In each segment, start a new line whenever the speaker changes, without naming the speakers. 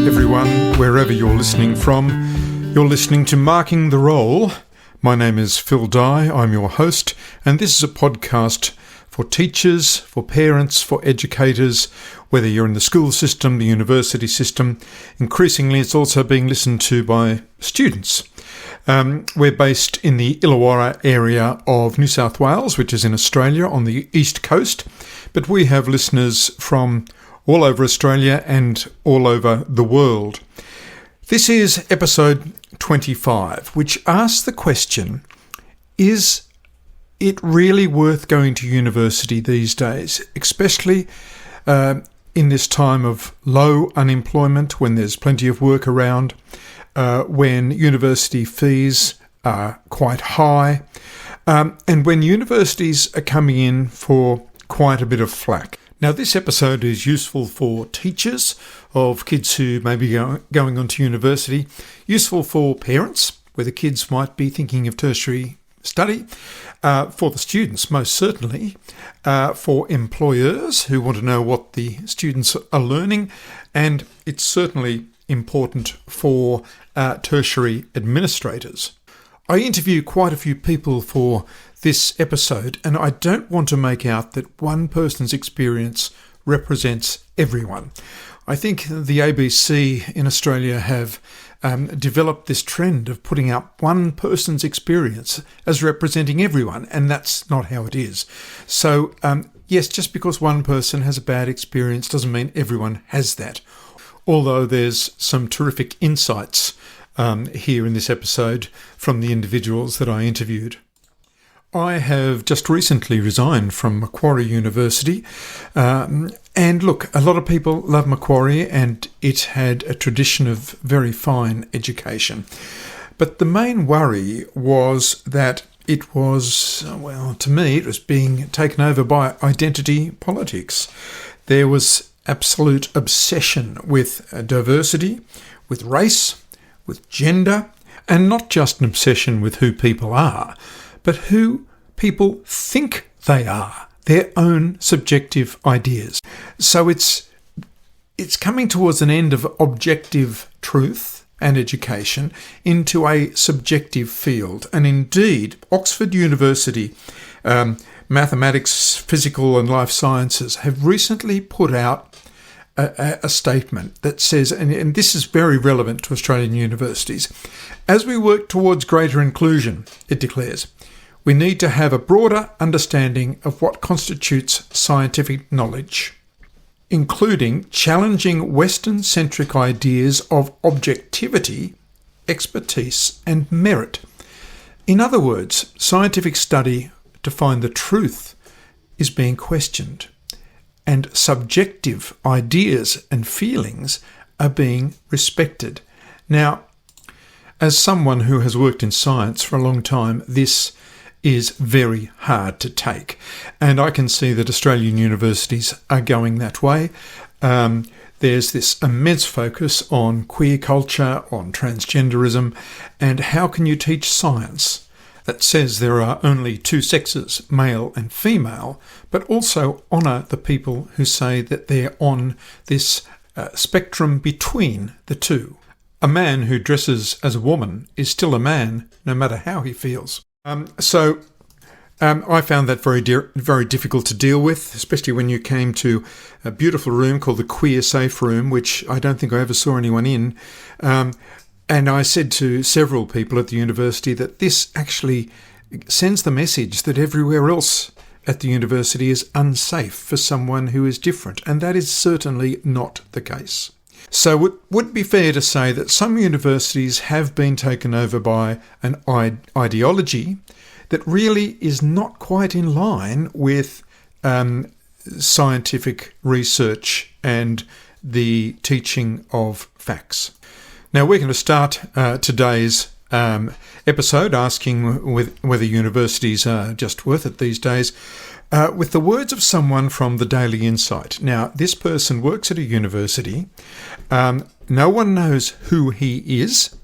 everyone, wherever you're listening from. You're listening to Marking the Role. My name is Phil Dye, I'm your host, and this is a podcast for teachers, for parents, for educators, whether you're in the school system, the university system. Increasingly, it's also being listened to by students. We're based in the Illawarra area of New South Wales, which is in Australia on the east coast, but we have listeners from all over Australia and all over the world. This is episode 25, which asks the question, is it really worth going to university these days, especially in this time of low unemployment, when there's plenty of work around, when university fees are quite high, and when universities are coming in for quite a bit of flack. Now, this episode is useful for teachers of kids who may be going on to university, useful for parents, where the kids might be thinking of tertiary study, for the students most certainly, for employers who want to know what the students are learning, and it's certainly important for tertiary administrators. I interview quite a few people for this episode, and I don't want to make out that one person's experience represents everyone. I think the ABC in Australia have developed this trend of putting up one person's experience as representing everyone, and that's not how it is. So, yes, just because one person has a bad experience doesn't mean everyone has that. Although there's some terrific insights here in this episode from the individuals that I interviewed. I have just recently resigned from Macquarie University, and look, a lot of people love Macquarie and it had a tradition of very fine education. But the main worry was that it was, well, to me, it was being taken over by identity politics. There was absolute obsession with diversity, with race, with gender, and not just an obsession with who people are, but who people think they are, their own subjective ideas. So it's coming towards an end of objective truth and education into a subjective field. And indeed, Oxford University mathematics, physical and life sciences have recently put out a statement that says, and this is very relevant to Australian universities, as we work towards greater inclusion, it declares, we need to have a broader understanding of what constitutes scientific knowledge, including challenging Western-centric ideas of objectivity, expertise and merit. In other words, scientific study to find the truth is being questioned, and subjective ideas and feelings are being respected. Now, as someone who has worked in science for a long time, this is very hard to take. And I can see that Australian universities are going that way. There's this immense focus on queer culture, on transgenderism, and how can you teach science that says there are only two sexes, male and female, but also honour the people who say that they're on this spectrum between the two. A man who dresses as a woman is still a man, no matter how he feels. So I found that very difficult to deal with, especially when you came to a beautiful room called the Queer Safe Room, which I don't think I ever saw anyone in. And I said to several people at the university that this actually sends the message that everywhere else at the university is unsafe for someone who is different, and that is certainly not the case. So it would be fair to say that some universities have been taken over by an ideology that really is not quite in line with scientific research and the teaching of facts. Now, we're going to start today's episode asking whether universities are just worth it these days with the words of someone from the Daily Insight. Now, this person works at a university. No one knows who he is.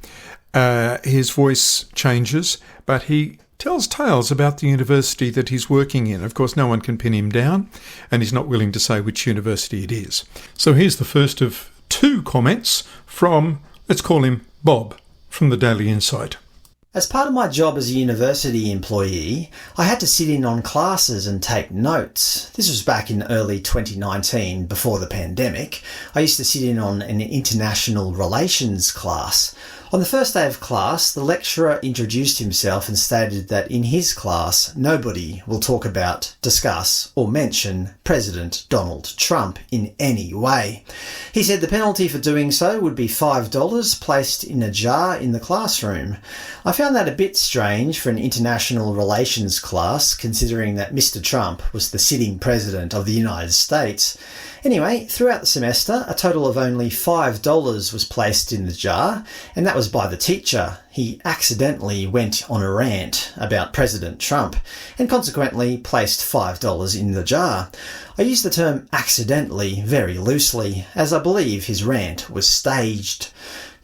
His voice changes, but he tells tales about the university that he's working in. Of course, no one can pin him down, and he's not willing to say which university it is. So here's the first of two comments from, let's call him Bob, from the Daily Insight.
As part of my job as a university employee, I had to sit in on classes and take notes. This was back in early 2019, before the pandemic. I used to sit in on an international relations class. On the first day of class, the lecturer introduced himself and stated that in his class, nobody will talk about, discuss, or mention President Donald Trump in any way. He said the penalty for doing so would be $5 placed in a jar in the classroom. I found that a bit strange for an international relations class, considering that Mr. Trump was the sitting president of the United States. Anyway, throughout the semester, a total of only $5 was placed in the jar, and that was by the teacher. He accidentally went on a rant about President Trump, and consequently placed $5 in the jar. I use the term accidentally very loosely, as I believe his rant was staged.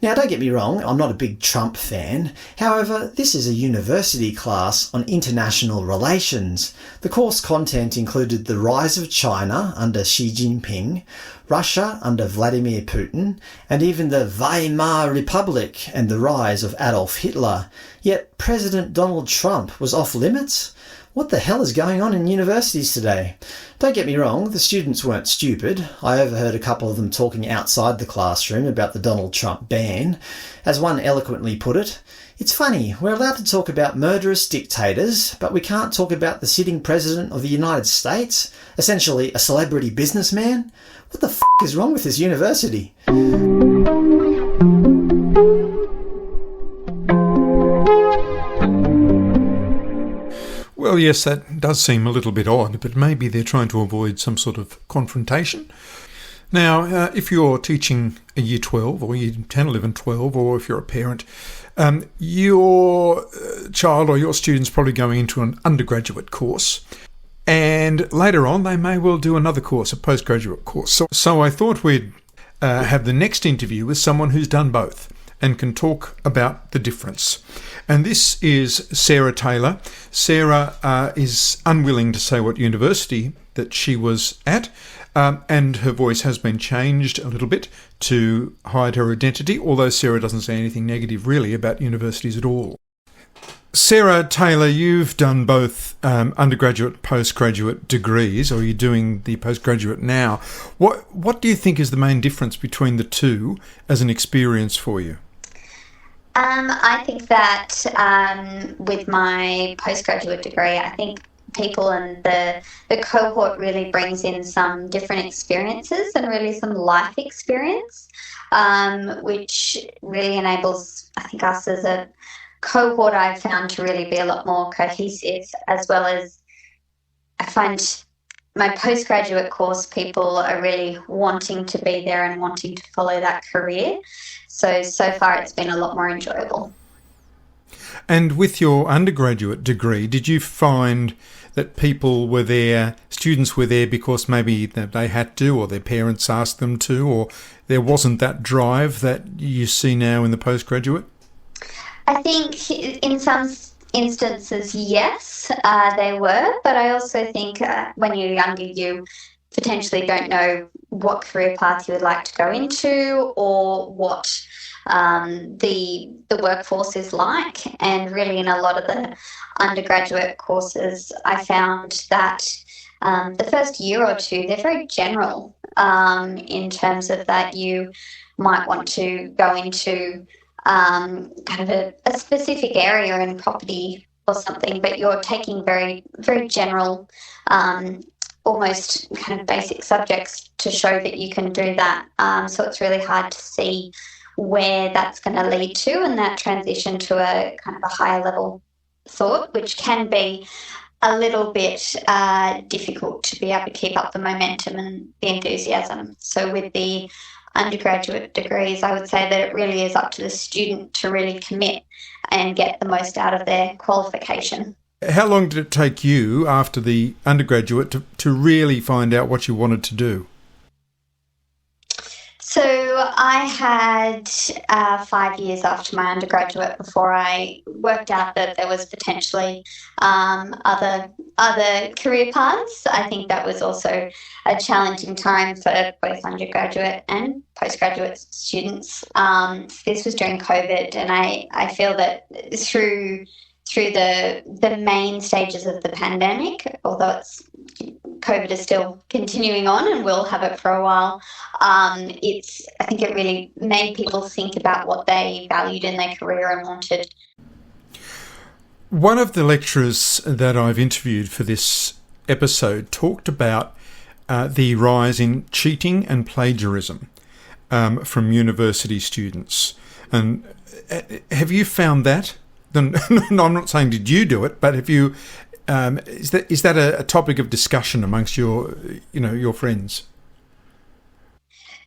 Now, don't get me wrong, I'm not a big Trump fan. However, this is a university class on international relations. The course content included the rise of China under Xi Jinping, Russia under Vladimir Putin, and even the Weimar Republic and the rise of Adolf Hitler. Yet President Donald Trump was off limits? What the hell is going on in universities today? Don't get me wrong, the students weren't stupid. I overheard a couple of them talking outside the classroom about the Donald Trump ban. As one eloquently put it, "It's funny, we're allowed to talk about murderous dictators, but we can't talk about the sitting president of the United States, essentially a celebrity businessman? What the f*** is wrong with this university?"
Well, yes, that does seem a little bit odd, but maybe they're trying to avoid some sort of confrontation. Now, if you're teaching a Year 12 or Year 10, 11, 12, or if you're a parent, your child or your student's probably going into an undergraduate course, and later on they may well do another course, a postgraduate course. So I thought we'd have the next interview with someone who's done both and can talk about the difference. And this is Sarah Taylor. Sarah is unwilling to say what university that she was at, and her voice has been changed a little bit to hide her identity, although Sarah doesn't say anything negative really about universities at all. Sarah Taylor, you've done both undergraduate, postgraduate degrees, or you're doing the postgraduate now. What do you think is the main difference between the two as an experience for you?
I think that with my postgraduate degree, I think people and the cohort really brings in some different experiences and really some life experience, which really enables, I think, us as a cohort, I've found to really be a lot more cohesive, as well as I find my postgraduate course people are really wanting to be there and wanting to follow that career. So far it's been a lot more enjoyable.
And with your undergraduate degree, did you find that people were there, students were there because maybe they had to, or their parents asked them to, or there wasn't that drive that you see now in the postgraduate?
I think in some instances, yes, they were, but I also think when you're younger, you potentially don't know what career path you would like to go into or what the workforce is like. And really in a lot of the undergraduate courses, I found that the first year or two, they're very general in terms of that you might want to go into kind of a specific area in property or something, but you're taking very, very general, almost kind of basic subjects to show that you can do that. So it's really hard to see where that's going to lead to, and that transition to a kind of a higher level thought, which can be a little bit difficult to be able to keep up the momentum and the enthusiasm. So with the undergraduate degrees, I would say that it really is up to the student to really commit and get the most out of their qualification.
How long did it take you after the undergraduate to really find out what you wanted to do?
So I had 5 years after my undergraduate before I worked out that there was potentially other career paths. I think that was also a challenging time for both undergraduate and postgraduate students. This was during COVID, and I feel that through the main stages of the pandemic, although COVID is still continuing on and we'll have it for a while, I think it really made people think about what they valued in their career and wanted.
One of the lecturers that I've interviewed for this episode talked about the rise in cheating and plagiarism from university students. And have you found that? I'm not saying did you do it, but have you? Is that a topic of discussion amongst your friends?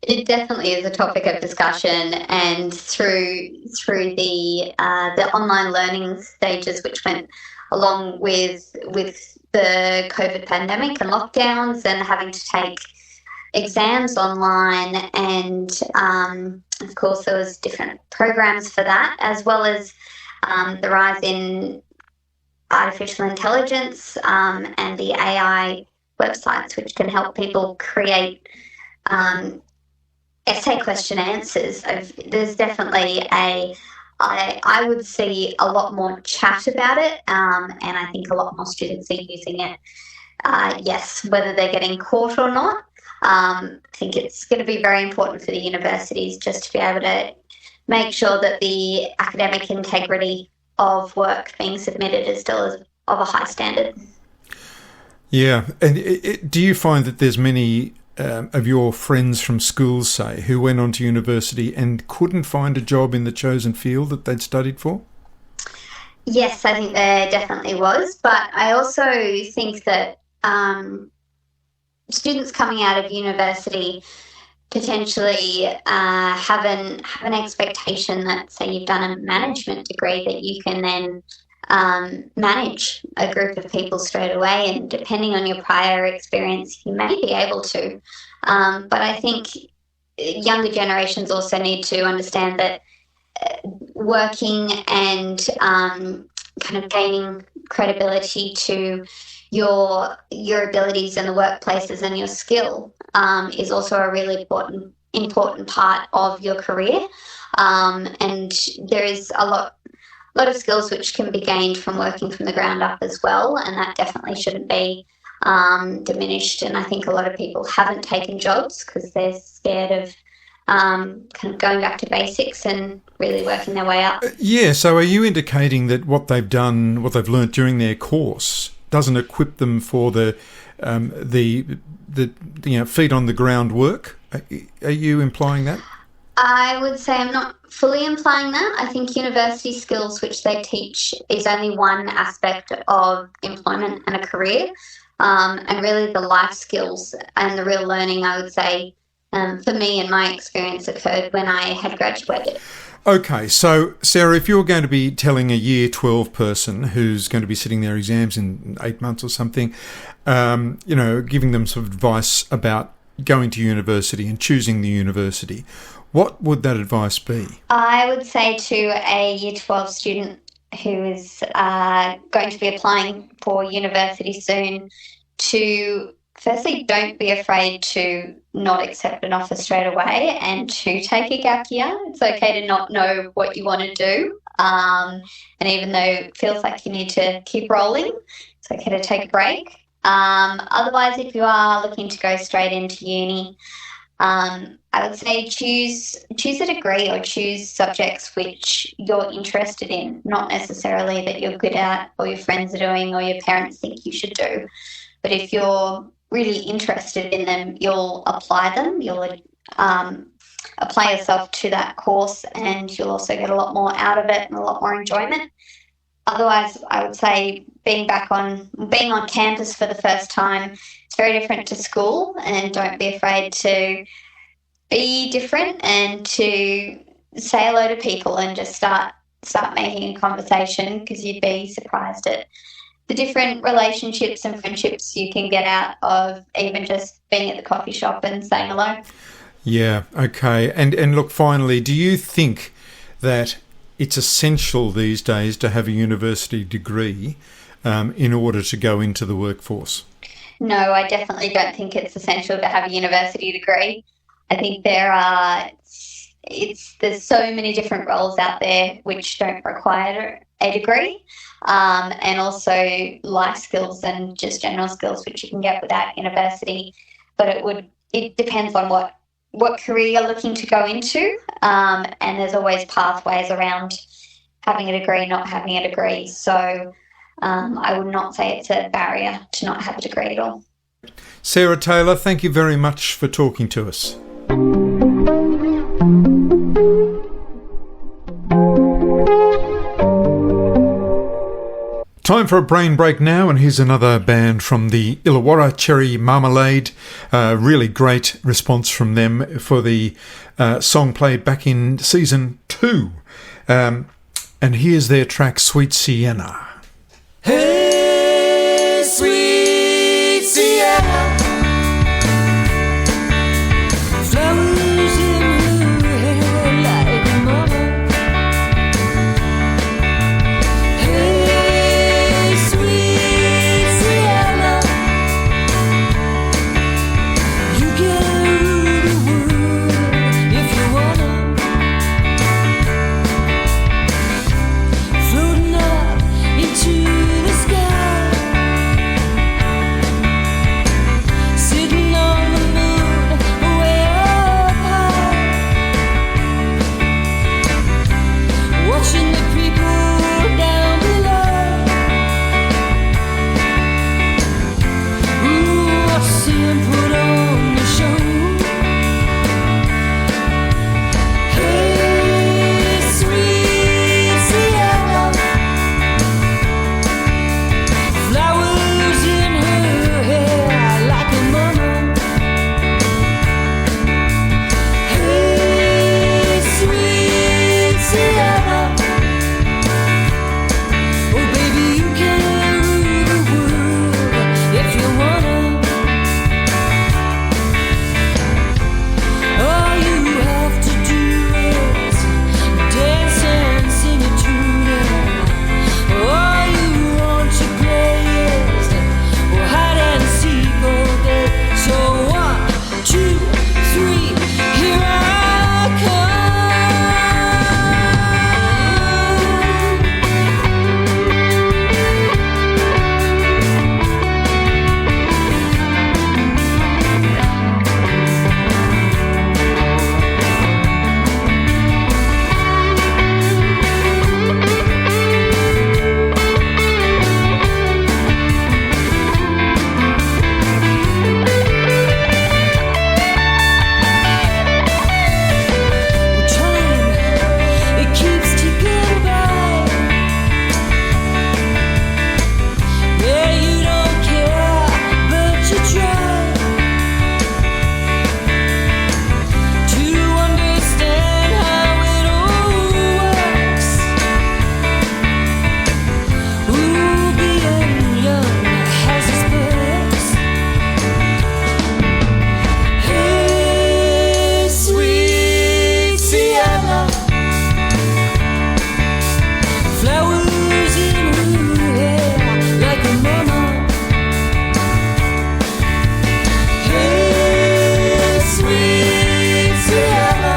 It definitely is a topic of discussion, and through the online learning stages, which went along with the COVID pandemic and lockdowns, and having to take exams online, and of course there was different programs for that, as well as the rise in artificial intelligence and the AI websites, which can help people create essay question answers. There's definitely I would see a lot more chat about it, and I think a lot more students are using it. Yes, whether they're getting caught or not, I think it's going to be very important for the universities just to be able to make sure that the academic integrity of work being submitted is still of a high standard.
Yeah, and do you find that there's many of your friends from schools, say, who went on to university and couldn't find a job in the chosen field that they'd studied for?
Yes, I think there definitely was, but I also think that students coming out of university potentially have an expectation that, say, you've done a management degree, that you can then manage a group of people straight away, and depending on your prior experience, you may be able to. But I think younger generations also need to understand that working and kind of gaining credibility to your abilities in the workplaces and your skill is also a really important part of your career. And there is a lot of skills which can be gained from working from the ground up as well, and that definitely shouldn't be diminished. And I think a lot of people haven't taken jobs because they're scared of kind of going back to basics and really working their way up.
Yeah, so are you indicating that what they've learnt during their course doesn't equip them for the feet on the ground work? Are you implying that?
I would say I'm not fully implying that. I think university skills, which they teach, is only one aspect of employment and a career. And really the life skills and the real learning, I would say, for me and my experience, occurred when I had graduated.
Okay, so Sarah, if you're going to be telling a Year 12 person who's going to be sitting their exams in 8 months or something, giving them some advice about going to university and choosing the university, what would that advice be? I
would say to a Year 12 student who is going to be applying for university soon to, firstly, don't be afraid to not accept an offer straight away and to take a gap year. It's okay to not know what you want to do. And even though it feels like you need to keep rolling, it's okay to take a break. Otherwise, if you are looking to go straight into uni, I would say choose a degree or choose subjects which you're interested in, not necessarily that you're good at or your friends are doing or your parents think you should do. But if you're really interested in them, you'll apply them, you'll apply yourself to that course, and you'll also get a lot more out of it and a lot more enjoyment. Otherwise, I would say being on campus for the first time, it's very different to school, and don't be afraid to be different and to say hello to people and just start making a conversation, because you'd be surprised at the different relationships and friendships you can get out of even just being at the coffee shop and saying hello.
Yeah, okay. And look, finally, do you think that it's essential these days to have a university degree in order to go into the workforce?
No, I definitely don't think it's essential to have a university degree. I think there's so many different roles out there which don't require a degree, and also life skills and just general skills which you can get without university. But it depends on what career you're looking to go into, and there's always pathways around having a degree, not having a degree. So I would not say it's a barrier to not have a degree at all.
Sarah Taylor, thank you very much for talking to us. Time for a brain break now, and here's another band from the Illawarra, Cherry MaMalade. Really great response from them for the song played back in season 2. And here's their track, Sweet Sienna.
Hey, sweet Sienna, flowers in her hair like a mama. Hey, sweet Sienna, you can rule the world if you wanna. Floating up into the sky, sitting on the moon way up high, watching the people down below. Ooh, I see 'em put on the show. Hey, sweet Sienna, flowers in her hair like a mama. Hey, sweet Sienna, oh baby, you can rule the world if you wanna. All you have to do is dance and sing a tune. All you want to play is hide and seek all day. So 1, 2, 3, here I come. Time, it keeps ticking by. Yeah, you don't care, but you try to understand how it all works. Ooh, being young has its perks. Hey, sweet Sienna, flowers in her hair like a mama. Hey, sweet Sienna,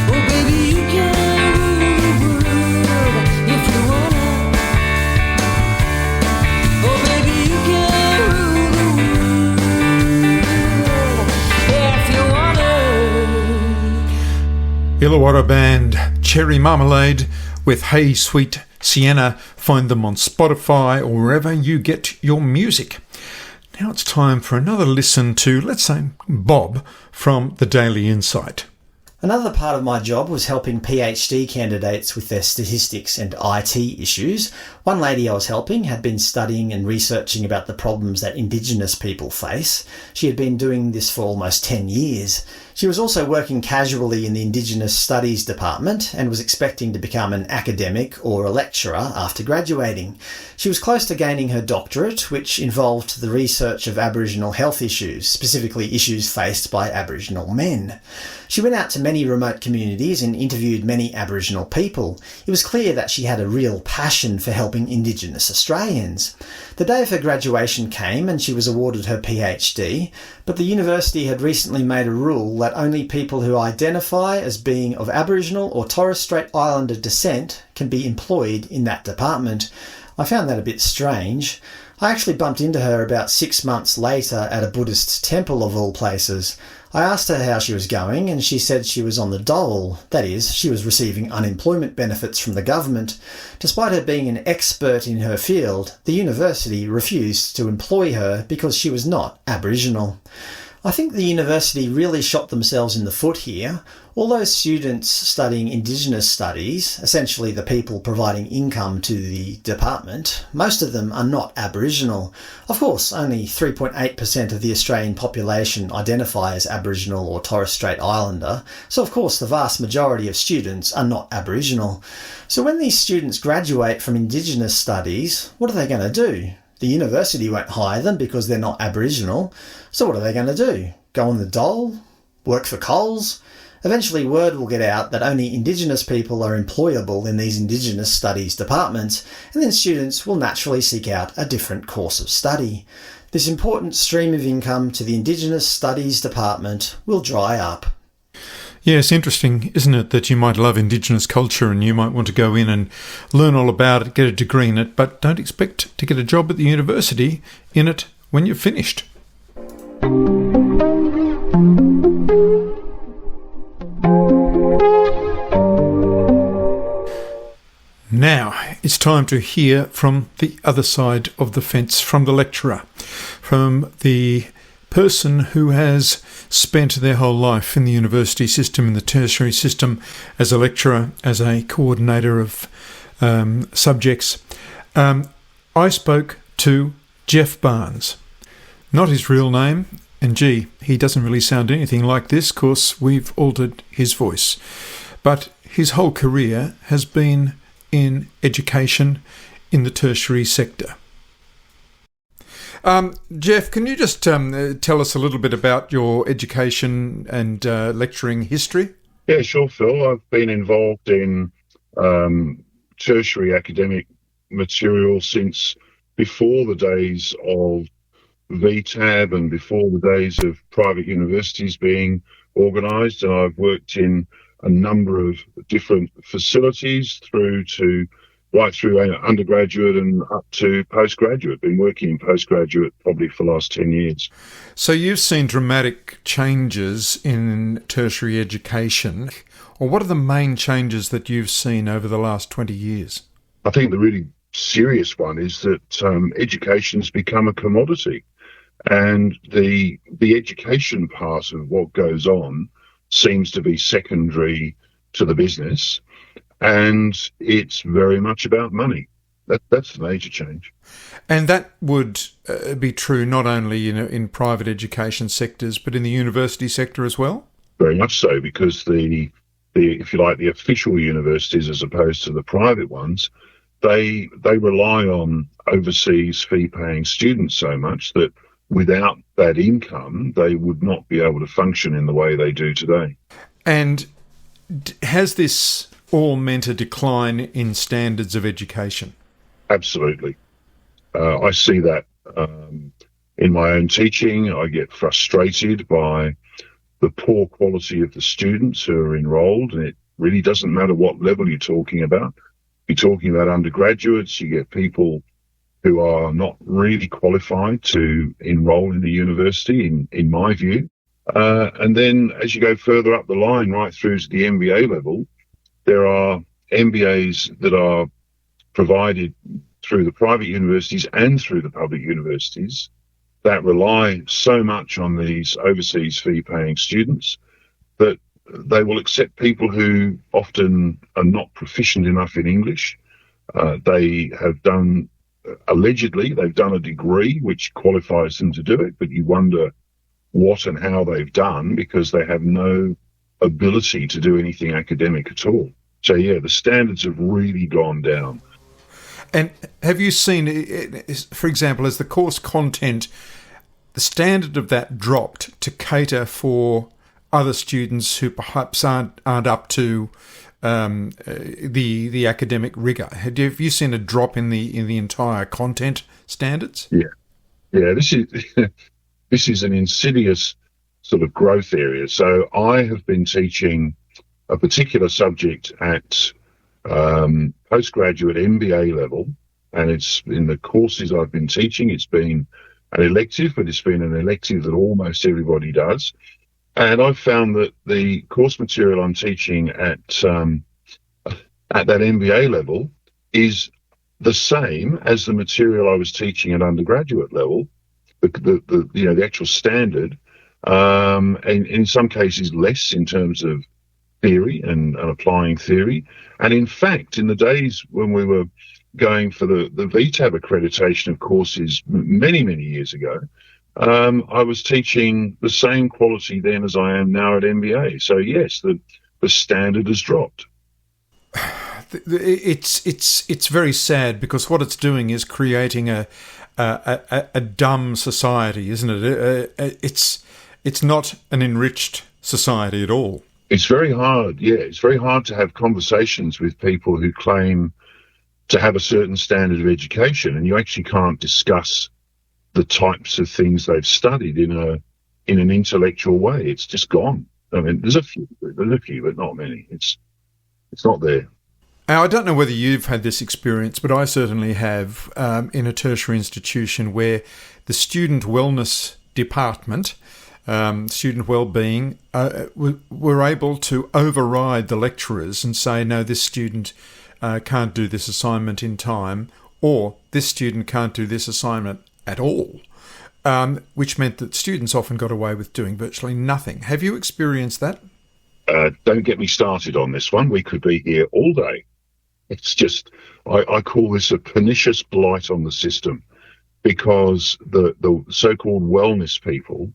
oh baby, you can rule the world if you wanna. Oh baby, you can rule the world if you wanna.
Illawarra band Cherry MaMalade with Hey Sweet Sienna. Find them on Spotify or wherever you get your music. Now it's time for another listen to, let's say, Bob from the Daily Insight.
Another part of my job was helping PhD candidates with their statistics and IT issues. One lady I was helping had been studying and researching about the problems that Indigenous people face. She had been doing this for almost 10 years. She was also working casually in the Indigenous Studies department and was expecting to become an academic or a lecturer after graduating. She was close to gaining her doctorate, which involved the research of Aboriginal health issues, specifically issues faced by Aboriginal men. She went out to many remote communities and interviewed many Aboriginal people. It was clear that she had a real passion for helping Indigenous Australians. The day of her graduation came and she was awarded her PhD, but the university had recently made a rule that only people who identify as being of Aboriginal or Torres Strait Islander descent can be employed in that department. I found that a bit strange. I actually bumped into her about 6 months later at a Buddhist temple of all places. I asked her how she was going and she said she was on the dole, that is, she was receiving unemployment benefits from the government. Despite her being an expert in her field, the university refused to employ her because she was not Aboriginal. I think the university really shot themselves in the foot here. All those students studying Indigenous studies, essentially the people providing income to the department, most of them are not Aboriginal. Of course, only 3.8% of the Australian population identify as Aboriginal or Torres Strait Islander, so of course the vast majority of students are not Aboriginal. So when these students graduate from Indigenous studies, what are they going to do? The university won't hire them because they're not Aboriginal. So what are they going to do? Go on the dole? Work for Coles? Eventually word will get out that only Indigenous people are employable in these Indigenous studies departments, and then students will naturally seek out a different course of study. This important stream of income to the Indigenous studies department will dry up.
Yeah, it's interesting, isn't it, that you might love Indigenous culture and you might want to go in and learn all about it, get a degree in it, but don't expect to get a job at the university in it when you're finished. Now, it's time to hear from the other side of the fence, from the lecturer, from the person who has spent their whole life in the university system, in the tertiary system, as a lecturer, as a coordinator of subjects. I spoke to Jeff Barnes, not his real name, and gee, he doesn't really sound anything like this, of course we've altered his voice. But his whole career has been in education in the tertiary sector. Jeff, can you just tell us a little bit about your education and lecturing history?
Yeah, sure, Phil. I've been involved in tertiary academic material since before the days of VTAB and before the days of private universities being organised. And I've worked in a number of different facilities right through undergraduate and up to postgraduate. Been working in postgraduate probably for the last 10 years.
So you've seen dramatic changes in tertiary education. Or what are the main changes that you've seen over the last 20 years?
I think the really serious one is that education's become a commodity. And the education part of what goes on seems to be secondary to the business. And it's very much about money. That's the major change.
And that would be true not only in private education sectors, but in the university sector as well?
Very much so, because the if you like, the official universities as opposed to the private ones, they rely on overseas fee-paying students so much that without that income, they would not be able to function in the way they do today.
And has this all meant a decline in standards of education?
Absolutely. I see that in my own teaching. I get frustrated by the poor quality of the students who are enrolled, and it really doesn't matter what level you're talking about. If you're talking about undergraduates, you get people who are not really qualified to enrol in the university, in my view. And then as you go further up the line, right through to the MBA level, there are MBAs that are provided through the private universities and through the public universities that rely so much on these overseas fee-paying students that they will accept people who often are not proficient enough in English. They have done, allegedly, they've done a degree which qualifies them to do it, but you wonder what and how they've done because they have no ability to do anything academic at all. So, yeah, the standards have really gone down.
And have you seen, for example, as the course content, the standard of that dropped to cater for other students who perhaps aren't up to the academic rigour? Have you seen a drop in the entire content standards?
Yeah. This is an insidious sort of growth area. So I have been teaching a particular subject at postgraduate MBA level, and it's in the courses I've been teaching. It's been an elective, but it's been an elective that almost everybody does. And I've found that the course material I'm teaching at that MBA level is the same as the material I was teaching at undergraduate level, the actual standard, and in some cases less in terms of theory and applying theory. And in fact, in the days when we were going for the VTAB accreditation of courses many, many years ago, I was teaching the same quality then as I am now at MBA. So yes, the standard has dropped.
It's very sad because what it's doing is creating a dumb society, isn't it? It's not an enriched society at all.
It's very hard. Yeah, it's very hard to have conversations with people who claim to have a certain standard of education, and you actually can't discuss the types of things they've studied in an intellectual way. It's just gone. I mean, there's a few, but not many. It's not there.
Now, I don't know whether you've had this experience, but I certainly have in a tertiary institution where the student wellness department, student wellbeing, were able to override the lecturers and say, no, this student can't do this assignment in time, or this student can't do this assignment at all, which meant that students often got away with doing virtually nothing. Have you experienced that?
Don't get me started on this one. We could be here all day. It's just, I call this a pernicious blight on the system, because the so-called wellness people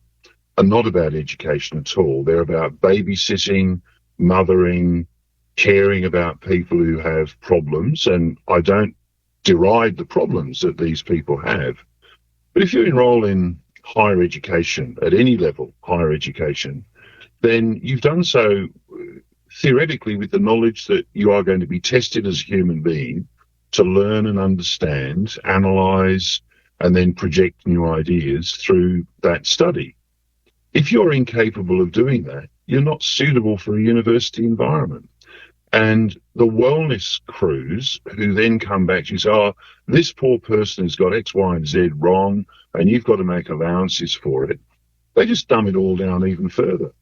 are not about education at all. They're about babysitting, mothering, caring about people who have problems. And I don't deride the problems that these people have. But if you enroll in higher education, at any level, higher education, then you've done so theoretically with the knowledge that you are going to be tested as a human being to learn and understand, analyse, and then project new ideas through that study. If you're incapable of doing that, you're not suitable for a university environment. And the wellness crews who then come back to you say, oh, this poor person has got X, Y, and Z wrong, and you've got to make allowances for it. They just dumb it all down even further.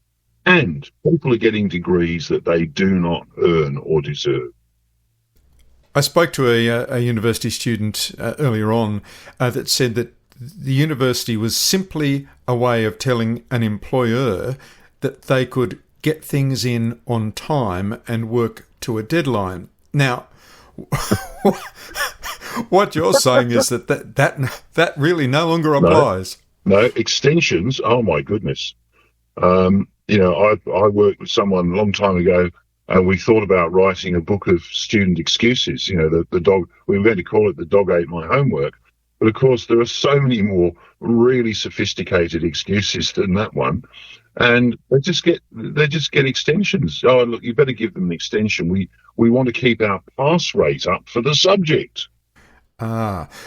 And people are getting degrees that they do not earn or deserve.
I spoke to a university student earlier on that said that the university was simply a way of telling an employer that they could get things in on time and work to a deadline. Now, what you're saying is that really no longer applies.
No, extensions, oh my goodness. I worked with someone a long time ago, and we thought about writing a book of student excuses. The dog, we were going to call it The Dog Ate My Homework. But of course, there are so many more really sophisticated excuses than that one. And they just get extensions. Oh, look, you better give them an extension. We want to keep our pass rate up for the subject.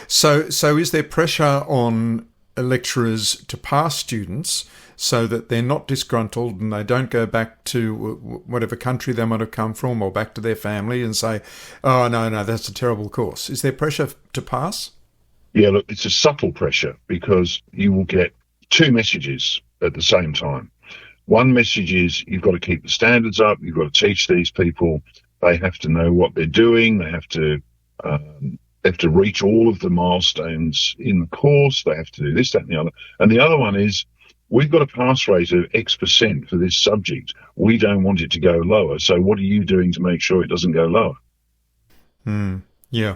So is there pressure on lecturers to pass students so that they're not disgruntled and they don't go back to whatever country they might have come from or back to their family and say, oh, no, that's a terrible course? Is there pressure to pass?
Yeah, look, it's a subtle pressure because you will get two messages at the same time. One message is you've got to keep the standards up. You've got to teach these people. They have to know what they're doing. They have to reach all of the milestones in the course. They have to do this, that, and the other. And the other one is we've got a pass rate of X% for this subject. We don't want it to go lower. So what are you doing to make sure it doesn't go lower?
Yeah.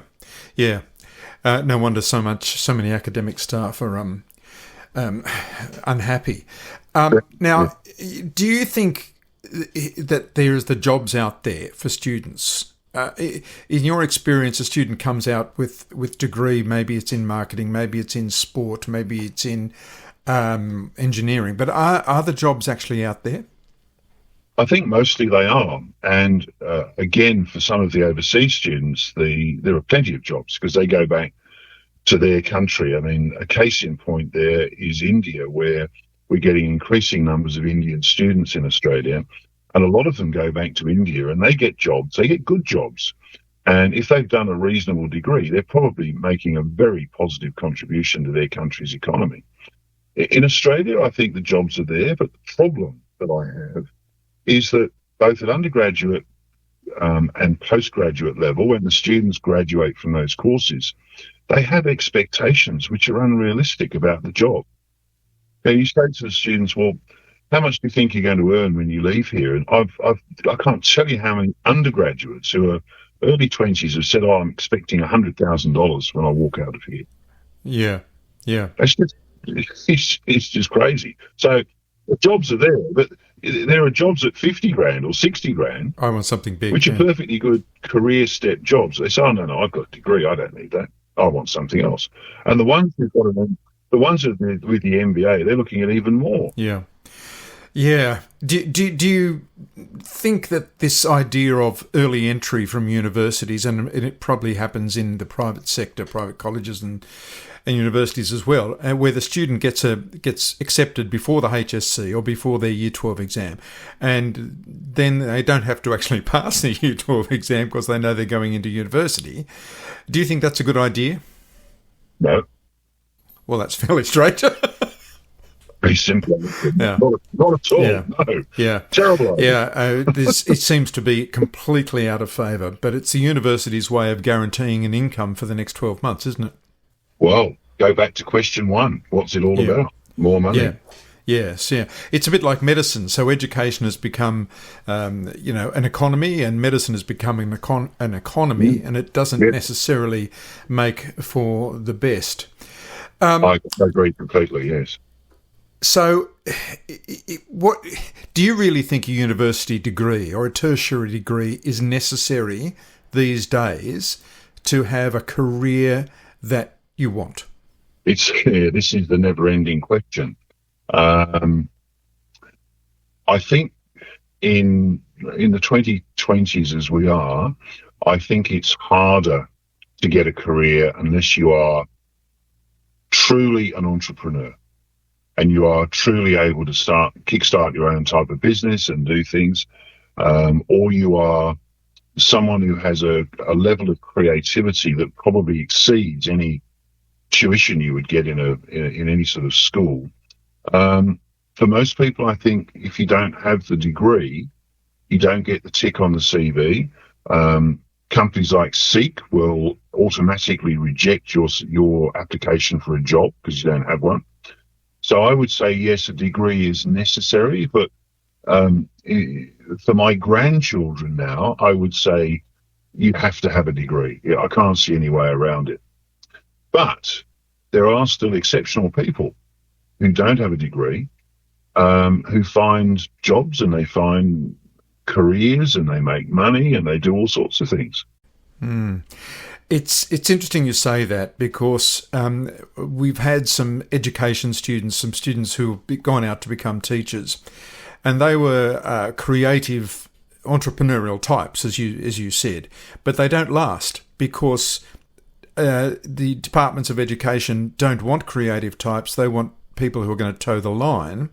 No wonder so many academic staff are unhappy. Now, do you think that there's the jobs out there for students? In your experience, a student comes out with degree, maybe it's in marketing, maybe it's in sport, maybe it's in engineering, but are the jobs actually out there?
I think mostly they are. And again, for some of the overseas students, there are plenty of jobs because they go back to their country. I mean, a case in point there is India, where we're getting increasing numbers of Indian students in Australia. And a lot of them go back to India and they get jobs. They get good jobs. And if they've done a reasonable degree, they're probably making a very positive contribution to their country's economy. In Australia, I think the jobs are there, but the problem that I have is that both at undergraduate and postgraduate level, when the students graduate from those courses, they have expectations which are unrealistic about the job. Now, you say to the students, well, how much do you think you're going to earn when you leave here? And I can't tell you how many undergraduates who are early 20s have said, I'm expecting $100,000 when I walk out of here.
Yeah.
It's just crazy. So the jobs are there, but there are jobs at 50 grand or 60 grand.
I want something big.
Which are perfectly good career step jobs. They say, oh, no, I've got a degree. I don't need that. I want something else. And the ones with the MBA, they're looking at even more.
Yeah. Do you think that this idea of early entry from universities, and it probably happens in the private sector, private colleges and universities as well, where the student gets accepted before the HSC or before their Year 12 exam, and then they don't have to actually pass the Year 12 exam because they know they're going into university. Do you think that's a good idea?
No.
Well, that's fairly straight.
Very simple.
Yeah.
Not at all.
Yeah.
No.
Yeah.
Terrible idea.
Yeah. It seems to be completely out of favour, but it's the university's way of guaranteeing an income for the next 12 months, isn't it?
Well, go back to question one. What's it all about? More money.
Yeah. Yes, yeah. It's a bit like medicine. So education has become, an economy, and medicine is becoming an economy, and it doesn't necessarily make for the best.
I agree completely, yes.
So, what do you really think a university degree or a tertiary degree is necessary these days to have a career that you want?
This is the never-ending question. I think in the 2020s as we are, I think it's harder to get a career unless you are truly an entrepreneur and you are truly able to kickstart your own type of business and do things, or you are someone who has a level of creativity that probably exceeds any tuition you would get in any sort of school. For most people, I think if you don't have the degree, you don't get the tick on the CV. Companies like Seek will automatically reject your application for a job because you don't have one. So I would say, yes, a degree is necessary, but for my grandchildren now, I would say you have to have a degree. I can't see any way around it. But there are still exceptional people who don't have a degree, who find jobs and they find careers and they make money and they do all sorts of things.
It's interesting you say that because we've had some education students, some students who have gone out to become teachers, and they were creative, entrepreneurial types, as you said, but they don't last because the departments of education don't want creative types. They want people who are going to toe the line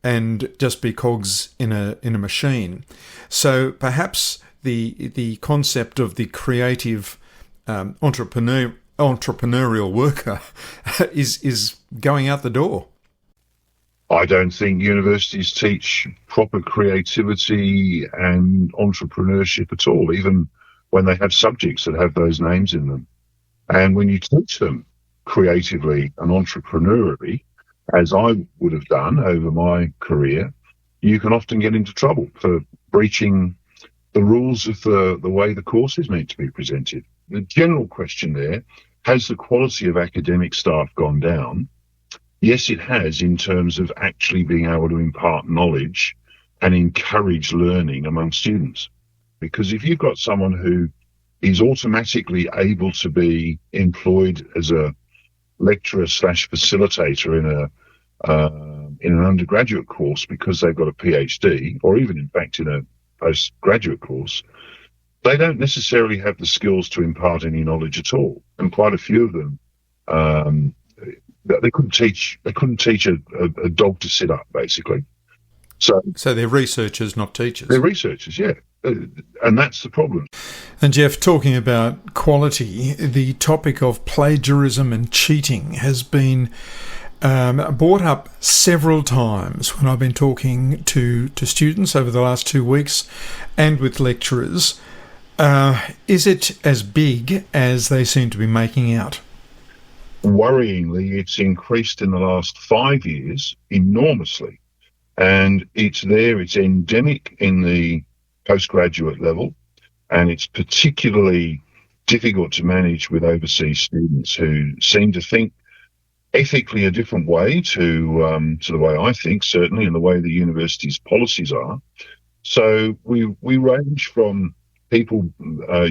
and just be cogs in a machine. So perhaps the concept of the creative entrepreneurial worker is going out the door.
I don't think universities teach proper creativity and entrepreneurship at all, even when they have subjects that have those names in them. And when you teach them creatively and entrepreneurially, they don't get the as I would have done over my career, you can often get into trouble for breaching the rules of the way the course is meant to be presented. The general question there, has the quality of academic staff gone down? Yes, it has, in terms of actually being able to impart knowledge and encourage learning among students. Because if you've got someone who is automatically able to be employed as a lecturer / facilitator in an undergraduate course because they've got a PhD, or even in fact in a postgraduate course, they don't necessarily have the skills to impart any knowledge at all. And quite a few of them, they couldn't teach a dog to sit up, basically. So
they're researchers, not teachers.
They're researchers, yeah. And that's the problem.
And Jeff, talking about quality, the topic of plagiarism and cheating has been brought up several times when I've been talking to students over the last 2 weeks and with lecturers. Is it as big as they seem to be making out?
Worryingly, it's increased in the last 5 years enormously. And it's endemic in the postgraduate level, and it's particularly difficult to manage with overseas students who seem to think ethically a different way to the way I think, certainly, and the way the university's policies are. So we range from people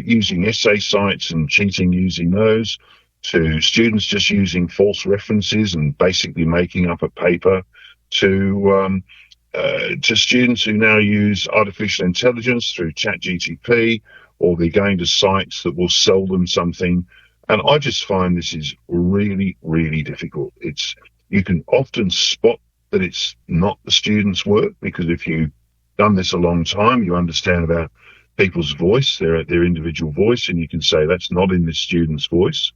using essay sites and cheating using those, to students just using false references and basically making up a paper, to students who now use artificial intelligence through ChatGPT, or they're going to sites that will sell them something. And I just find this is really, really difficult. You can often spot that it's not the student's work, because if you've done this a long time, you understand about people's voice, their individual voice, and you can say that's not in this student's voice.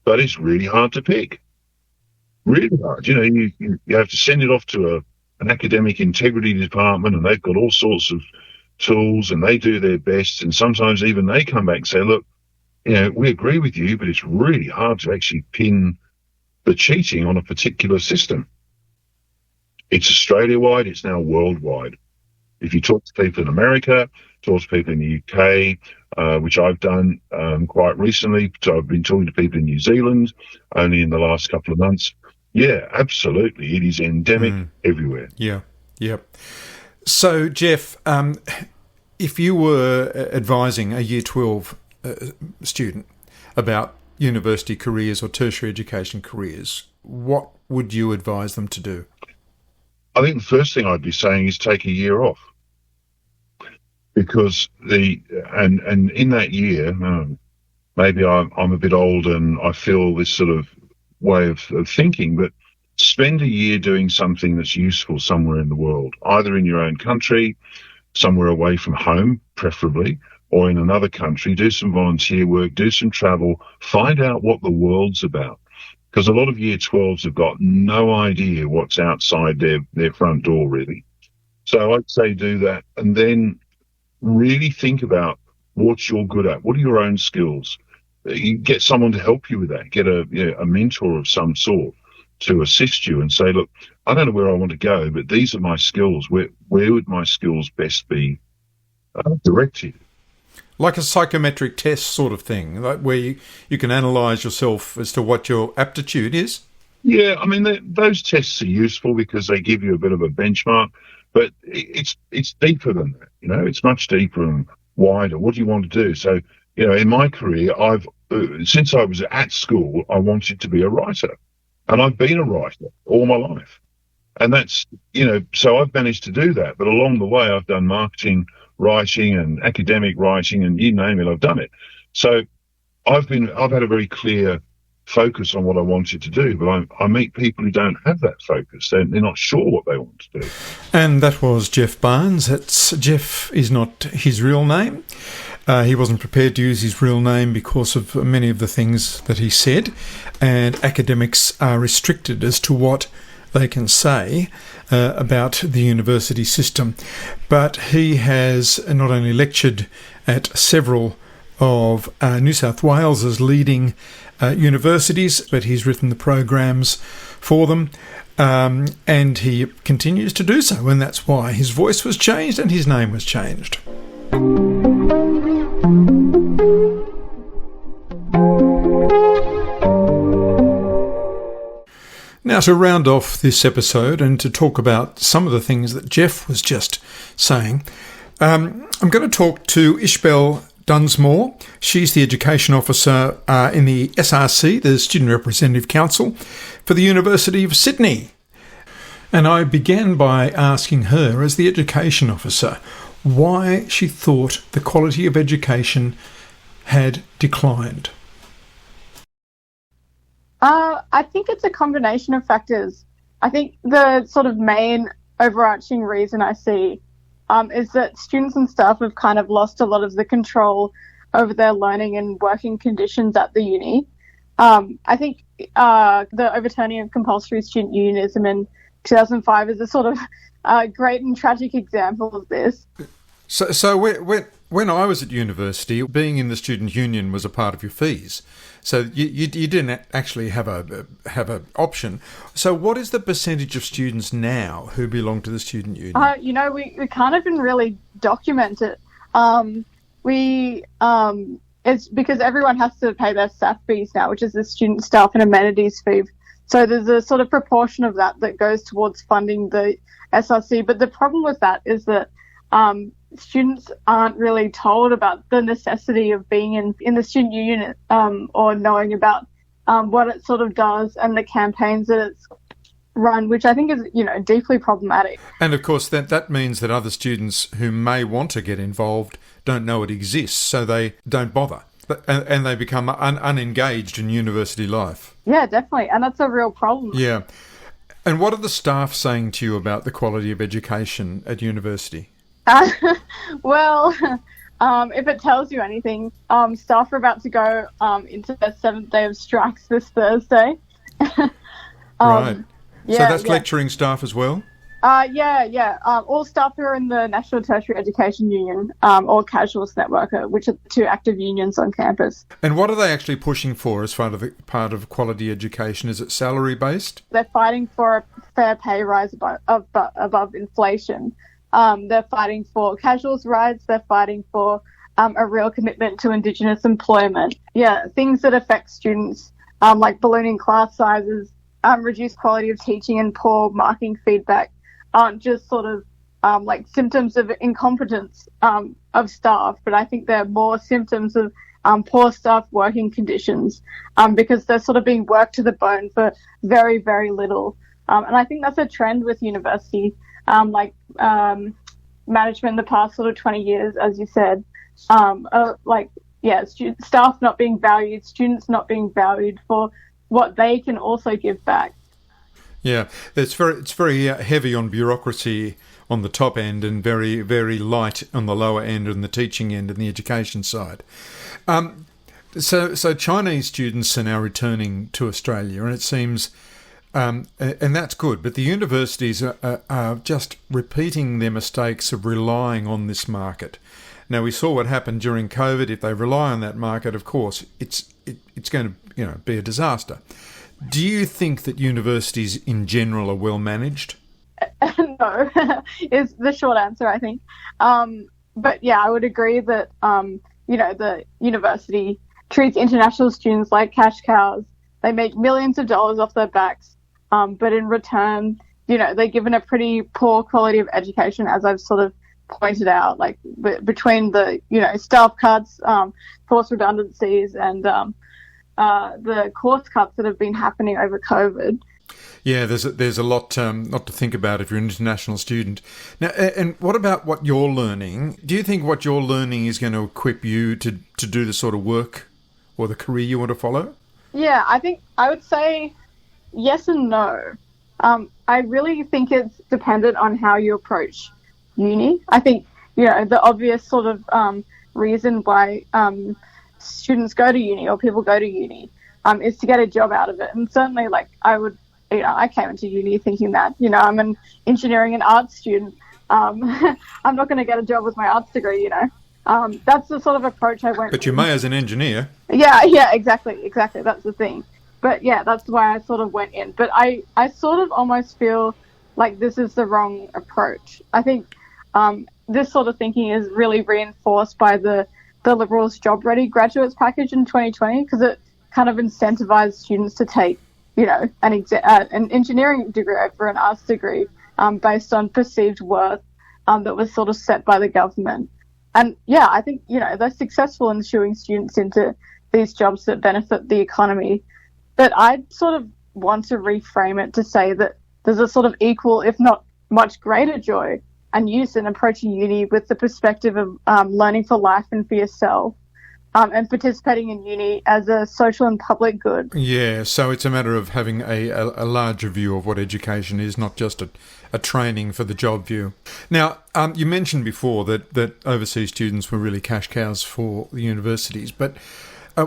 But it's really hard to pick. Really hard. You know, you have to send it off to an academic integrity department, and they've got all sorts of tools, and they do their best. And sometimes even they come back and say, look, you know, we agree with you, but it's really hard to actually pin the cheating on a particular system. It's Australia-wide, it's now worldwide. If you talk to people in America, talk to people in the UK, which I've done quite recently, so I've been talking to people in New Zealand only in the last couple of months. Yeah, absolutely. It is endemic everywhere.
Yeah. So, Jeff, if you were advising a Year 12 student about university careers or tertiary education careers, what would you advise them to do?
I think the first thing I'd be saying is take a year off, because and in that year, maybe I'm a bit old and I feel this sort of way of thinking, but spend a year doing something that's useful somewhere in the world, either in your own country, somewhere away from home, preferably, or in another country. Do some volunteer work, do some travel, find out what the world's about. Because a lot of Year 12s have got no idea what's outside their front door, really. So I'd say do that, and then really think about what you're good at. What are your own skills? You get someone to help you with that. Get a mentor of some sort to assist you and say, look, I don't know where I want to go, but these are my skills. Where would my skills best be directed?
Like a psychometric test sort of thing, like where you can analyse yourself as to what your aptitude is?
Yeah, I mean, those tests are useful because they give you a bit of a benchmark, but it's deeper than that. You know, it's much deeper and wider. What do you want to do? So, you know, in my career, since I was at school, I wanted to be a writer, and I've been a writer all my life. And that's, you know, so I've managed to do that. But along the way, I've done marketing, writing and academic writing, and you name it, I've done it. So I've had a very clear focus on what I wanted to do, but I meet people who don't have that focus. They're not sure what they want to do.
And that was Jeff Barnes. Jeff is not his real name. He wasn't prepared to use his real name because of many of the things that he said, and academics are restricted as to what they can say about the university system. But he has not only lectured at several of New South Wales's leading universities, but he's written the programs for them. and he continues to do so, and that's why his voice was changed and his name was changed. Now, to round off this episode and to talk about some of the things that Jeff was just saying, I'm going to talk to Ishbel Dunsmore. She's the Education Officer in the SRC, the Student Representative Council, for the University of Sydney. And I began by asking her, as the Education Officer, why she thought the quality of education had declined.
I think it's a combination of factors. I think the sort of main overarching reason I see is that students and staff have kind of lost a lot of the control over their learning and working conditions at the uni. I think the overturning of compulsory student unionism in 2005 is a sort of great and tragic example of this.
So when I was at university, being in the student union was a part of your fees. So you didn't actually have a option. So what is the percentage of students now who belong to the student union?
We can't even really document it. It's because everyone has to pay their staff fees now, which is the student staff and amenities fee. So there's a sort of proportion of that goes towards funding the SRC. But the problem with that is that students aren't really told about the necessity of being in the student union or knowing about what it sort of does and the campaigns that it's run, which I think is, deeply problematic.
And of course, that means that other students who may want to get involved don't know it exists, so they don't bother. And they become unengaged in university life.
Yeah, definitely. And that's a real problem.
Yeah. And what are the staff saying to you about the quality of education at university?
Well, if it tells you anything, staff are about to go into their 7th day of strikes this Thursday.
Right.
Yeah,
so that's lecturing staff as well?
Yeah. All staff who are in the National Tertiary Education Union or Casuals Network, which are the 2 active unions on campus.
And what are they actually pushing for as part of quality education? Is it salary based?
They're fighting for a fair pay rise above inflation. They're fighting for casuals rights. They're fighting for a real commitment to Indigenous employment. Yeah, things that affect students, like ballooning class sizes, reduced quality of teaching and poor marking feedback aren't just sort of like symptoms of incompetence of staff, but I think they're more symptoms of poor staff working conditions because they're sort of being worked to the bone for very, very little. And I think that's a trend with university, management in the past sort of 20 years, as you said, staff not being valued, students not being valued for what they can also give back.
Yeah, it's very heavy on bureaucracy on the top end and very, very light on the lower end and the teaching end and the education side. So Chinese students are now returning to Australia, and it seems, and that's good, but the universities are just repeating their mistakes of relying on this market. Now, we saw what happened during COVID. If they rely on that market, of course, it's going to be a disaster. Do you think that universities in general are well managed?
No, is the short answer, I think. But yeah, I would agree that, the university treats international students like cash cows. They make millions of dollars off their backs. But in return, they're given a pretty poor quality of education, as I've sort of pointed out, like between the, staff cuts, course redundancies and the course cuts that have been happening over COVID.
Yeah, there's a lot to think about if you're an international student. Now, and what about what you're learning? Do you think what you're learning is going to equip you to do the sort of work or the career you want to follow?
Yeah, I think I would say yes and no. I really think it's dependent on how you approach uni. I think, the obvious sort of reason why students go to uni or people go to uni is to get a job out of it. And certainly, I came into uni thinking that, I'm an engineering and arts student. I'm not going to get a job with my arts degree, That's the sort of approach I went with.
But you may as an engineer.
Yeah, exactly. That's the thing. But yeah, that's why I sort of went in. But I sort of almost feel like this is the wrong approach. I think this sort of thinking is really reinforced by the Liberals' Job Ready Graduates package in 2020, because it kind of incentivized students to take, an engineering degree over an arts degree based on perceived worth that was sort of set by the government. And yeah, I think, they're successful in shooing students into these jobs that benefit the economy. But I sort of want to reframe it to say that there's a sort of equal, if not much greater joy and use in approaching uni with the perspective of learning for life and for yourself, and participating in uni as a social and public good.
Yeah, so it's a matter of having a larger view of what education is, not just a training for the job view. Now, you mentioned before that overseas students were really cash cows for the universities, but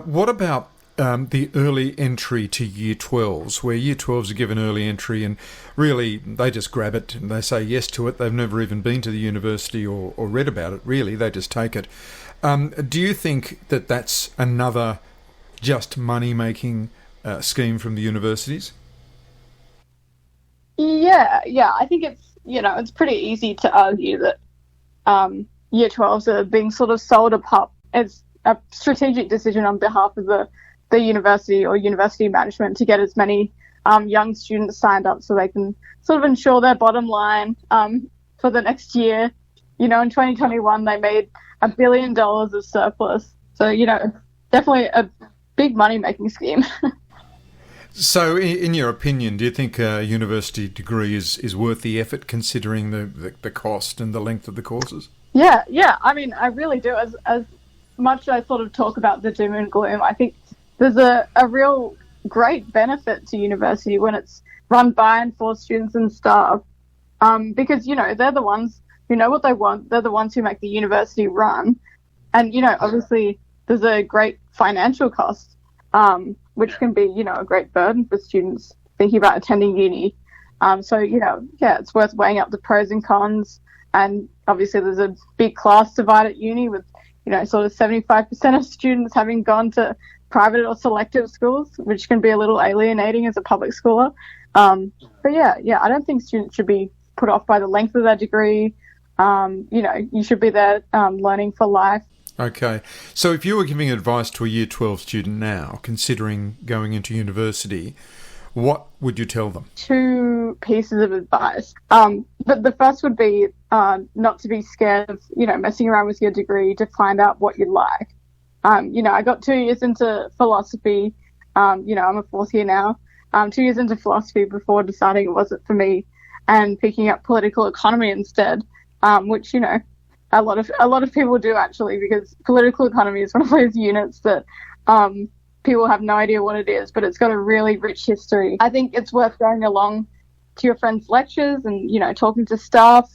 what about the early entry to Year 12s, where Year 12s are given early entry and really they just grab it and they say yes to it. They've never even been to the university or read about it, really. They just take it. Do you think that that's another just money-making scheme from the universities?
Yeah. I think it's pretty easy to argue that Year 12s are being sort of sold a pup as a strategic decision on behalf of the university or university management to get as many young students signed up so they can sort of ensure their bottom line for the next year. In 2021 they made $1 billion of surplus. So, definitely a big money-making scheme.
So, in your opinion, do you think a university degree is worth the effort considering the cost and the length of the courses?
Yeah. I mean, I really do. As much as I sort of talk about the doom and gloom, I think there's a real great benefit to university when it's run by and for students and staff, because, they're the ones who know what they want. They're the ones who make the university run. And, obviously there's a great financial cost, which can be, a great burden for students thinking about attending uni. So, it's worth weighing up the pros and cons. And obviously there's a big class divide at uni with, sort of 75% of students having gone to private or selective schools, which can be a little alienating as a public schooler. But yeah, I don't think students should be put off by the length of their degree. You should be there learning for life.
Okay. So if you were giving advice to a Year 12 student now, considering going into university, what would you tell them? 2
pieces of advice. But the first would be not to be scared of, messing around with your degree to find out what you like. I got 2 years into philosophy. I'm a 4th year now. 2 years into philosophy before deciding it wasn't for me and picking up political economy instead, which, a lot of people do actually, because political economy is one of those units that people have no idea what it is, but it's got a really rich history. I think it's worth going along to your friends' lectures and, talking to staff,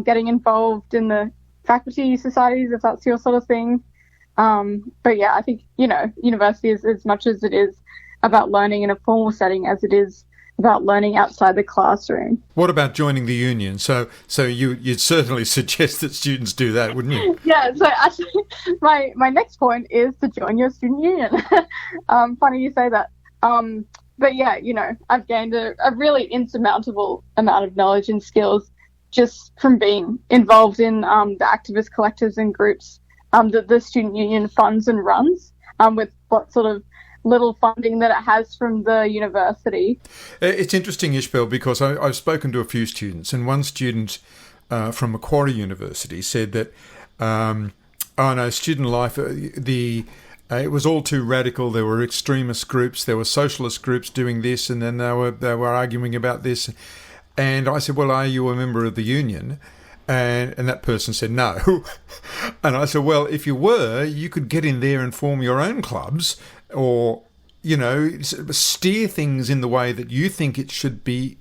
getting involved in the faculty societies if that's your sort of thing. But yeah, I think, university is as much as it is about learning in a formal setting as it is about learning outside the classroom.
What about joining the union? So you'd certainly suggest that students do that, wouldn't you?
Yeah, so actually my next point is to join your student union. Funny you say that. But yeah, I've gained a really insurmountable amount of knowledge and skills just from being involved in the activist collectives and groups that the student union funds and runs, with what sort of little funding that it has from the university.
It's interesting, Ishbel, because I've spoken to a few students, and one student from Macquarie University said that, student life, it was all too radical. There were extremist groups, there were socialist groups doing this, and then they were arguing about this. And I said, well, are you a member of the union? And that person said no. And I said, well, if you were, you could get in there and form your own clubs, or steer things in the way that you think it should be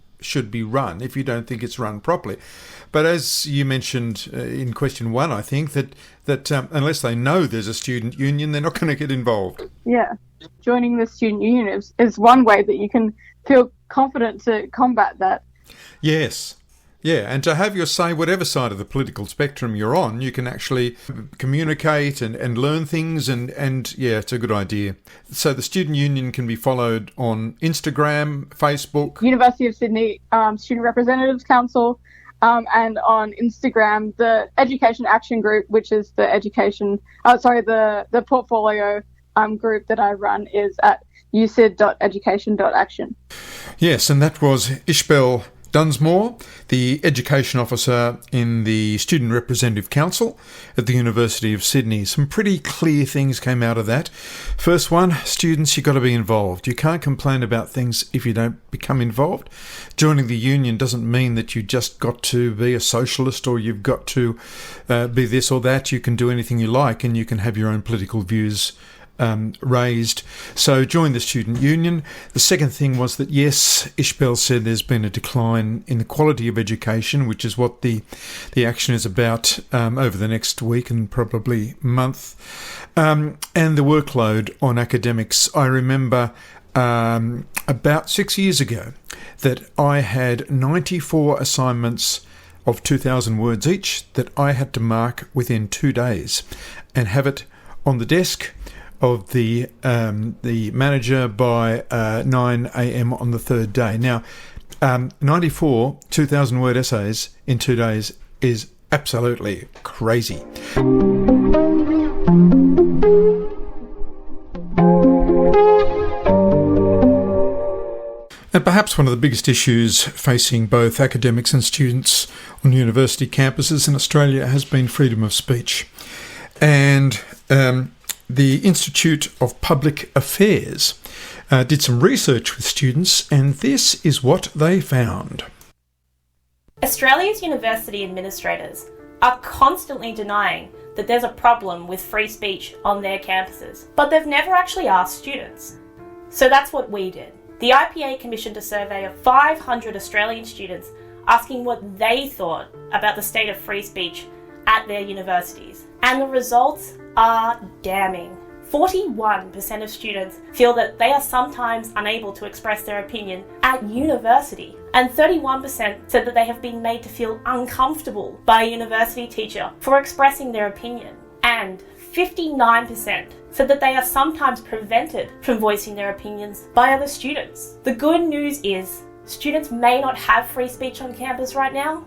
run if you don't think it's run properly. But as you mentioned in question 1, I think that unless they know there's a student union, they're not going to get involved.
Yeah, joining the student union is one way that you can feel confident to combat that.
Yes. Yeah, and to have your say, whatever side of the political spectrum you're on, you can actually communicate and learn things, and yeah, it's a good idea. So the Student Union can be followed on Instagram, Facebook.
University of Sydney Student Representatives Council, and on Instagram, the Education Action Group, which is the the portfolio group that I run, is at usid.education.action.
Yes, and that was Ishbel Dunsmore, the Education Officer in the Student Representative Council at the University of Sydney. Some pretty clear things came out of that. First one, students, you've got to be involved. You can't complain about things if you don't become involved. Joining the union doesn't mean that you just got to be a socialist or you've got to be this or that. You can do anything you like and you can have your own political views raised. So join the student union. The second thing was that, yes, Ishbel said there's been a decline in the quality of education, which is what the action is about over the next week and probably month, and the workload on academics. I remember about 6 years ago that I had 94 assignments of 2,000 words each that I had to mark within 2 days and have it on the desk of the manager by 9 a.m. on the third day. Now, 94 2,000 word essays in 2 days is absolutely crazy. And perhaps one of the biggest issues facing both academics and students on university campuses in Australia has been freedom of speech. And the Institute of Public Affairs did some research with students, and this is what they found.
Australia's university administrators are constantly denying that there's a problem with free speech on their campuses, but they've never actually asked students. So that's what we did. The IPA commissioned a survey of 500 Australian students asking what they thought about the state of free speech at their universities. And the results are damning. 41% of students feel that they are sometimes unable to express their opinion at university, and 31% said that they have been made to feel uncomfortable by a university teacher for expressing their opinion, and 59% said that they are sometimes prevented from voicing their opinions by other students. The good news is students may not have free speech on campus right now,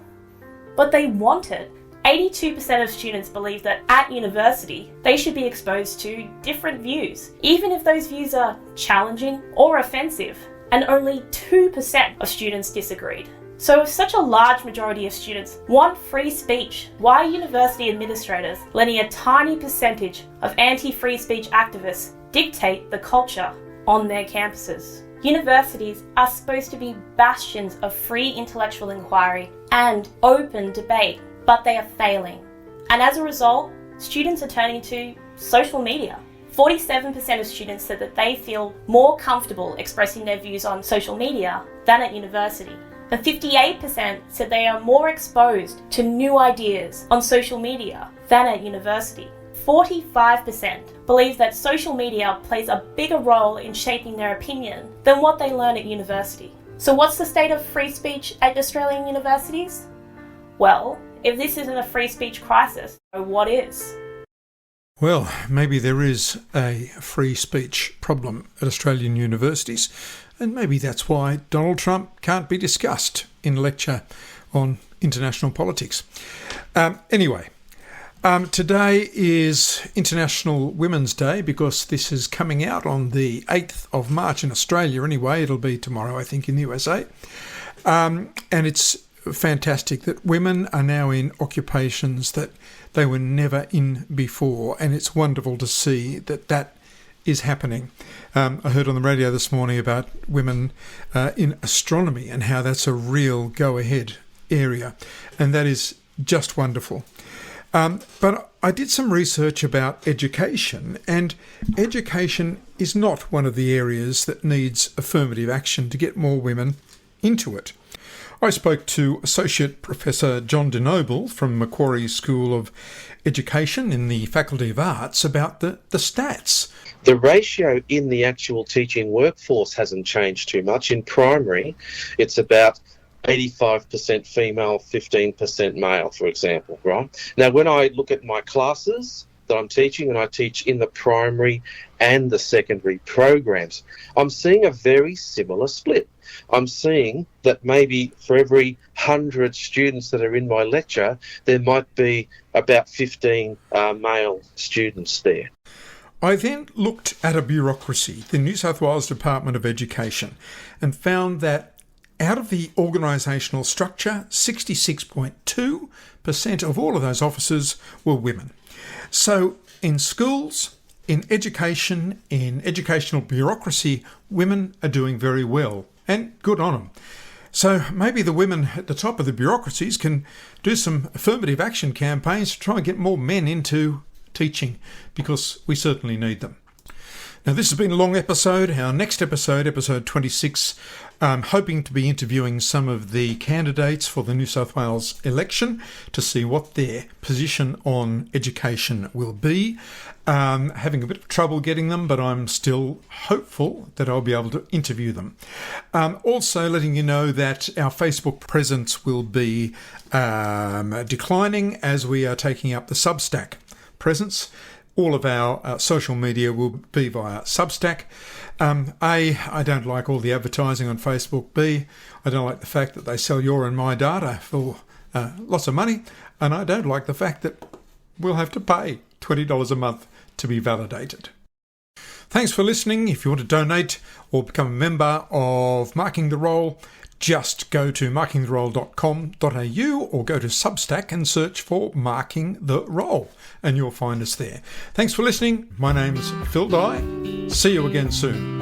but they want it. 82% of students believe that at university they should be exposed to different views, even if those views are challenging or offensive, and only 2% of students disagreed. So if such a large majority of students want free speech, why are university administrators letting a tiny percentage of anti-free speech activists dictate the culture on their campuses? Universities are supposed to be bastions of free intellectual inquiry and open debate, but they are failing. And as a result, students are turning to social media. 47% of students said that they feel more comfortable expressing their views on social media than at university. And 58% said they are more exposed to new ideas on social media than at university. 45% believe that social media plays a bigger role in shaping their opinion than what they learn at university. So what's the state of free speech at Australian universities? Well, if this isn't a free speech crisis, what is?
Well, maybe there is a free speech problem at Australian universities, and maybe that's why Donald Trump can't be discussed in a lecture on international politics. Anyway, today is International Women's Day, because this is coming out on the 8th of March in Australia anyway. It'll be tomorrow, I think, in the USA. And it's fantastic that women are now in occupations that they were never in before, and it's wonderful to see that that is happening. I heard on the radio this morning about women in astronomy and how that's a real go-ahead area, and that is just wonderful. But I did some research about education, and education is not one of the areas that needs affirmative action to get more women into it. I spoke to Associate Professor John DeNoble from Macquarie School of Education in the Faculty of Arts about the stats.
The ratio in the actual teaching workforce hasn't changed too much. In primary, it's about 85% female, 15% male, for example, right? Now, when I look at my classes that I'm teaching, and I teach in the primary and the secondary programs, I'm seeing a very similar split. I'm seeing that maybe for every 100 students that are in my lecture, there might be about 15 male students there.
I then looked at a bureaucracy, the New South Wales Department of Education, and found that out of the organisational structure, 66.2% of all of those officers were women. So in schools, in education, in educational bureaucracy, women are doing very well, and good on them. So maybe the women at the top of the bureaucracies can do some affirmative action campaigns to try and get more men into teaching, because we certainly need them. Now, this has been a long episode. Our next episode, episode 26, I'm hoping to be interviewing some of the candidates for the New South Wales election to see what their position on education will be. Having a bit of trouble getting them, but I'm still hopeful that I'll be able to interview them. Also letting you know that our Facebook presence will be declining as we are taking up the Substack presence. All of our social media will be via Substack. A, I don't like all the advertising on Facebook. B, I don't like the fact that they sell your and my data for lots of money. And I don't like the fact that we'll have to pay $20 a month to be validated. Thanks for listening. If you want to donate or become a member of Marking the Roll, just go to markingtheroll.com.au or go to Substack and search for Marking the Roll, and you'll find us there. Thanks for listening. My name's Phil Dye. See you again soon.